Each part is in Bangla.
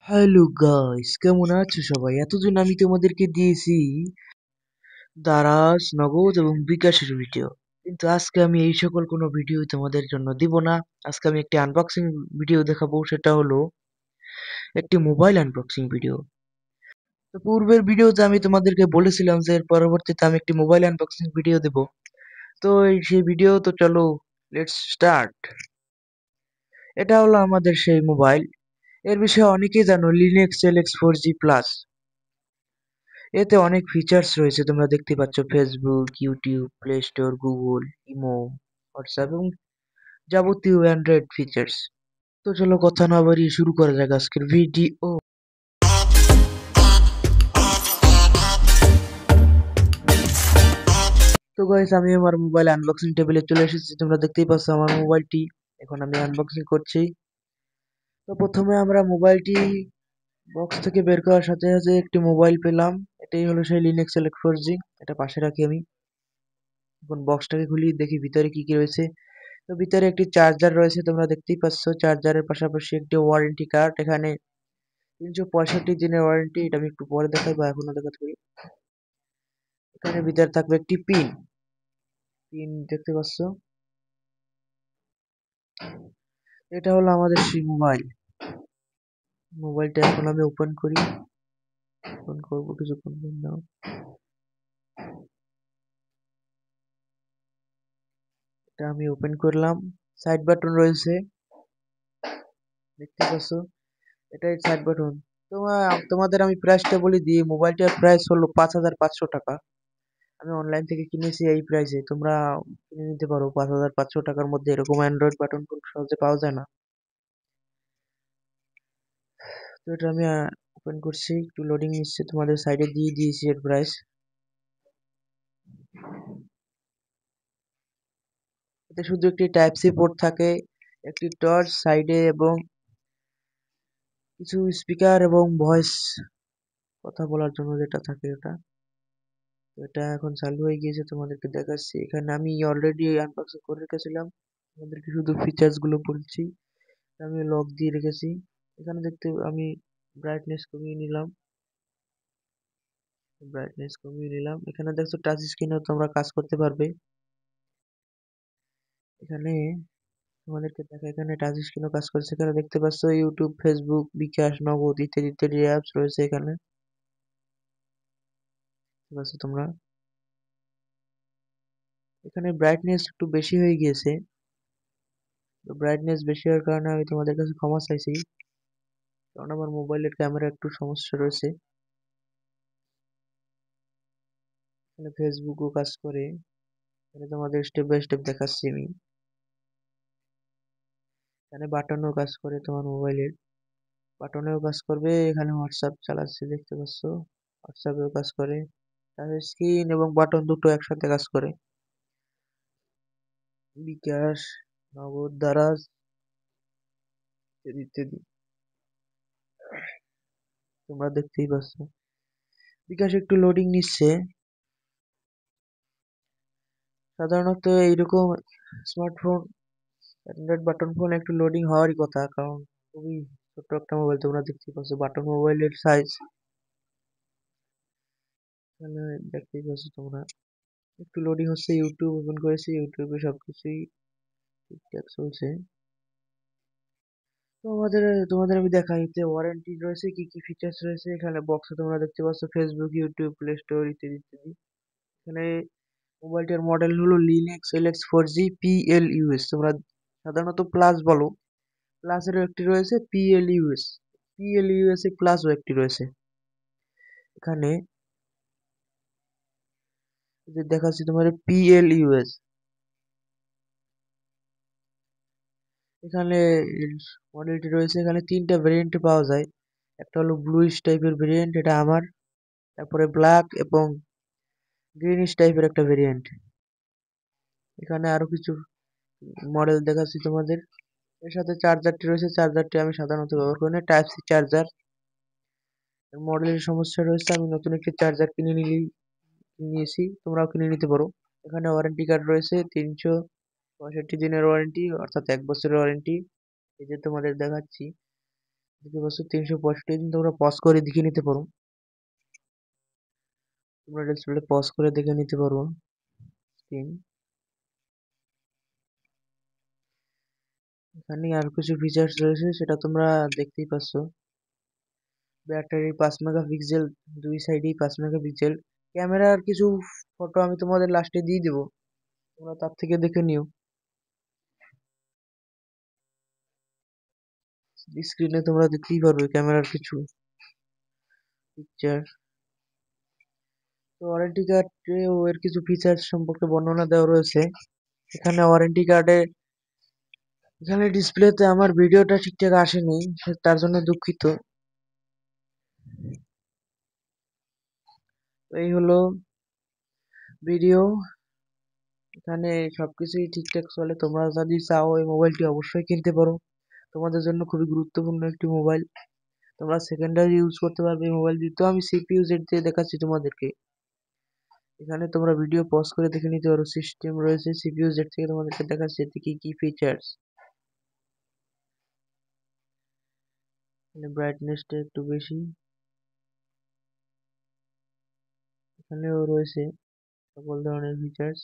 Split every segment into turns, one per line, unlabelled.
হ্যালো গাইস, কেমন আছো সবাই? এতদিন আমি তোমাদেরকে দিয়েছি দারাজ, নগদ এবং বিকাশের ভিডিও, কিন্তু আজকে আমি এই সকল কোনো ভিডিও তোমাদের জন্য দিব না। আজকে আমি একটি আনবক্সিং ভিডিও দেখাবো, সেটা হলো একটি মোবাইল আনবক্সিং ভিডিও। তো পূর্বের ভিডিওতে আমি তোমাদেরকে বলেছিলাম যে এর পরবর্তীতে আমি একটি মোবাইল আনবক্সিং ভিডিও দেব। তো সেই ভিডিও তো চলো, লেটস স্টার্ট। এটা হলো আমাদের সেই মোবাইল। এর বিষয়ে অনেকেই জানো, লিনেক্স এলএক্স 4G প্লাস। এতে অনেক ফিচার্স রয়েছে, তোমরা দেখতে পাচ্ছ Facebook, YouTube, play store, Google, imo, WhatsApp এবং যাবতীয় অ্যান্ড্রয়েড ফিচার্স। তো চলো কথা না বাড়িয়ে শুরু করা যাক আজকের ভিডিও। তো গাইস, আমি আমার মোবাইল আনবক্সিং টেবিলে চলে এসেছি, তোমরা দেখতেই পাচ্ছ আমার মোবাইলটি। এখন আমি আনবক্সিং করছি। তো প্রথমে আমরা মোবাইলটি বক্স থেকে বের করার সাথে সাথে একটি মোবাইল পেলাম। এটাই হলো সেই লিনেক্স এলএক্স 4G। এটা পাশে রাখি আমি। এখন বক্সটাকে খুলি, দেখি ভিতরে কি কি রয়েছে। তো ভিতরে একটি চার্জার রয়েছে, তোমরা দেখতেই পাচ্ছ। চার্জারের পাশাপাশি একটি ওয়ারেন্টি কার্ড। এখানে 365 দিনের ওয়ারেন্টি। এটা আমি একটু পরে দেখাই বা এখনো দেখাতে পারি। এখানে ভিতরে থাকবে একটি পিন। পিন দেখতে পাচ্ছ। এটা হলো আমাদের সেই মোবাইল। মোবাইলটা এখন আমি ওপেন করি। ওপেন করবো, কিছুক্ষণ পর নাও। এটা আমি ওপেন করলাম। সাইড বাটন রয়েছে, দেখতে পাচ্ছ। এটাই সাইড বাটন। তোমাদের আমি প্রাইসটা বলে দিই। মোবাইলটার প্রাইস হলো 5500 টাকা। আমি অনলাইন থেকে কিনেছি এই প্রাইসে। তোমরা কিনে নিতে পারো 5500 টাকার মধ্যে। এরকম অ্যান্ড্রয়েড বাটন ফোন সহজে পাওয়া যায় না। তো এটা আমি ওপেন করছি, একটু লোডিং নিচ্ছে। তোমাদের সাইডে দিয়ে দিয়েছি এর প্রাইস। এতে শুধু একটি টাইপ সি পোর্ট থাকে, একটি টর্চ সাইডে এবং কিছু স্পিকার এবং ভয়েস কথা বলার জন্য যেটা থাকে ওটা। তো এটা এখন চালু হয়ে গিয়েছে, তোমাদেরকে দেখাচ্ছি। এখানে আমি অলরেডি আনবক্সিং করে রেখেছিলাম, তোমাদেরকে শুধু ফিচার্স গুলো বলছি। আমি লক দিয়ে রেখেছি। এখানে দেখতে আমি ব্রাইটনেস কমিয়ে নিলাম। এখানে দেখছো টাচ স্ক্রিনেও তোমরা কাজ করতে পারবে। এখানে তোমাদেরকে দেখা, এখানে টাচ স্ক্রিনও কাজ করছে। এখানে দেখতে পাচ্ছ ইউটিউব, ফেসবুক, বিকাশ, নগদ ইত্যাদি ইত্যাদি অ্যাপস রয়েছে এখানে। দেখতে পাচ্ছ তোমরা। এখানে ব্রাইটনেস একটু বেশি হয়ে গিয়েছে। তো ব্রাইটনেস বেশি হওয়ার কারণে আমি তোমাদের কাছে ক্ষমা চাইছি, কারণ আমার মোবাইলের ক্যামেরা একটু সমস্যা রয়েছে। এখানে ফেসবুকও কাজ করে। এখানে তোমাদের স্টেপ বাই স্টেপ দেখাচ্ছি আমি। এখানে বাটনও কাজ করে, তোমার মোবাইলের বাটনেও কাজ করবে। এখানে হোয়াটসঅ্যাপ চালাচ্ছি, দেখতে পাচ্ছ। হোয়াটসঅ্যাপেও কাজ করে। টাচ স্ক্রিন এবং বাটন দুটো একসাথে কাজ করে। বিকাশ, নগদ, দারাজ ইত্যাদি ইত্যাদি তোমরা দেখতেই পাচ্ছ। বিকাশ একটু লোডিং নিচ্ছে। সাধারণত এইরকম স্মার্টফোন, অ্যান্ড্রয়েড বাটন ফোন একটু লোডিং হওয়ারই কথা, কারণ খুবই ছোট্ট একটা মোবাইল। তোমরা দেখতেই পাচ্ছ বাটন মোবাইলের সাইজ। এখানে দেখতেই পাচ্ছ তোমরা। একটু লোডিং হচ্ছে। ইউটিউব ওপেন করেছি, ইউটিউবে সবকিছুই ঠিকঠাক চলছে। তো তোমাদের আমি দেখাই যে ওয়ারেন্টি রয়েছে, কি কি ফিচার্স রয়েছে। এখানে বক্সে তোমরা দেখতে পাচ্ছ ফেসবুক, ইউটিউব, প্লে স্টোর ইত্যাদি ইত্যাদি। এখানে মোবাইলটার মডেল হলো লিনেক্স এলএক্স 4G PLUS। তোমরা সাধারণত প্লাস বলো। প্লাসেরও একটি রয়েছে, PLUS। PLUS এ প্লাসও একটি রয়েছে। এখানে যে দেখাচ্ছি তোমার PLUS। এখানে মডেলটি রয়েছে। এখানে তিনটা ভেরিয়েন্ট পাওয়া যায়। একটা হলো ব্লুইশ টাইপের ভেরিয়েন্ট, এটা আমার। তারপরে ব্ল্যাক এবং গ্রিনিশ টাইপের একটা ভেরিয়েন্ট। এখানে আরো কিছু মডেল দেখাচ্ছি তোমাদের। এর সাথে চার্জারটি রয়েছে। চার্জারটি আমি সাধারণত ব্যবহার করি না, টাইপ সি চার্জার। মডেলের সমস্যা রয়েছে, আমি নতুন একটি চার্জার নিয়েছি, তোমরাও কিনে নিতে পারো। এখানে ওয়ারেন্টি কার্ড রয়েছে, 365 দিনের ওয়ারেন্টি, অর্থাৎ 1 বছরের ওয়ারেন্টি। এই যে তোমাদের দেখাচ্ছি, দেখতে পাচ্ছ 365 দিন তোমরা পজ করে দেখে নিতে পারো। তোমরা ডিসপ্লে পজ করে দেখে নিতে পারো স্ক্রিন। এখানে আর কিছু ফিচার্স রয়েছে সেটা তোমরা দেখতেই পাচ্ছ। ব্যাটারি 5 মেগাপিক্সেল, দুই সাইডেই 5 মেগাপিক্সেল। ক্যামেরার কিছু ফটো আমি তোমাদের লাস্টে দিয়ে দেবো, তোমরা তার থেকে দেখে নিও। স্ক্রিনে তোমরা দেখতেই পারবে ক্যামেরার কিছু পিকচার। তো ওয়ারেন্টি কার্ডে ও এর কিছু ফিচার্স সম্পর্কে বর্ণনা দেওয়া রয়েছে। এখানে ওয়ারেন্টি কার্ডে, এখানে ডিসপ্লেতে আমার ভিডিওটা ঠিকঠাক আসেনি, তার জন্য দুঃখিত। এই হলো ভিডিও। এখানে সবকিছুই ঠিকঠাক চলে। তোমরা যদি চাও এই মোবাইলটি অবশ্যই কিনতে পারো। তোমাদের জন্য খুবই গুরুত্বপূর্ণ একটি মোবাইল। তোমরা সেকেন্ডারি ইউজ করতে পারবে এই মোবাইল দিয়ে। তো আমি সিপিইউ জেড দিয়ে দেখাচ্ছি তোমাদেরকে। এখানে তোমরা ভিডিও পজ করে দেখে নিতে পারো। সিস্টেম রয়েছে সিপিইউ জেড থেকে তোমাদেরকে দেখাচ্ছি এতে কি কি ফিচার্স। এখানে ব্রাইটনেসটা একটু বেশি। এখানেও রয়েছে সকল ধরনের ফিচার্স।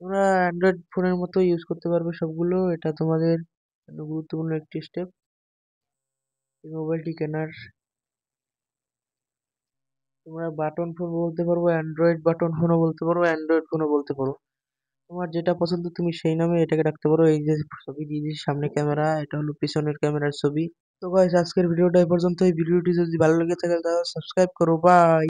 তোমরা অ্যান্ড্রয়েড ফোনের মতো ইউজ করতে পারবে সবগুলো। এটা তোমাদের জন্য গুরুত্বপূর্ণ একটি স্টেপ এই মোবাইলটি কেনার। তোমরা বাটন ফোন বলতে পারবো, অ্যান্ড্রয়েড বাটন ফোনও বলতে পারো, অ্যান্ড্রয়েড ফোনও বলতে পারো। তোমার যেটা পছন্দ তুমি সেই নামে এটাকে রাখতে পারো। এই যে ছবি দিয়ে দিয়েছি সামনে ক্যামেরা, এটা হলো পিছনের ক্যামেরার ছবি। তো গাইস আজকের ভিডিওটা এই পর্যন্ত। এই ভিডিওটি যদি ভালো লেগে থাকে তাহলে সাবস্ক্রাইব করো। বাই।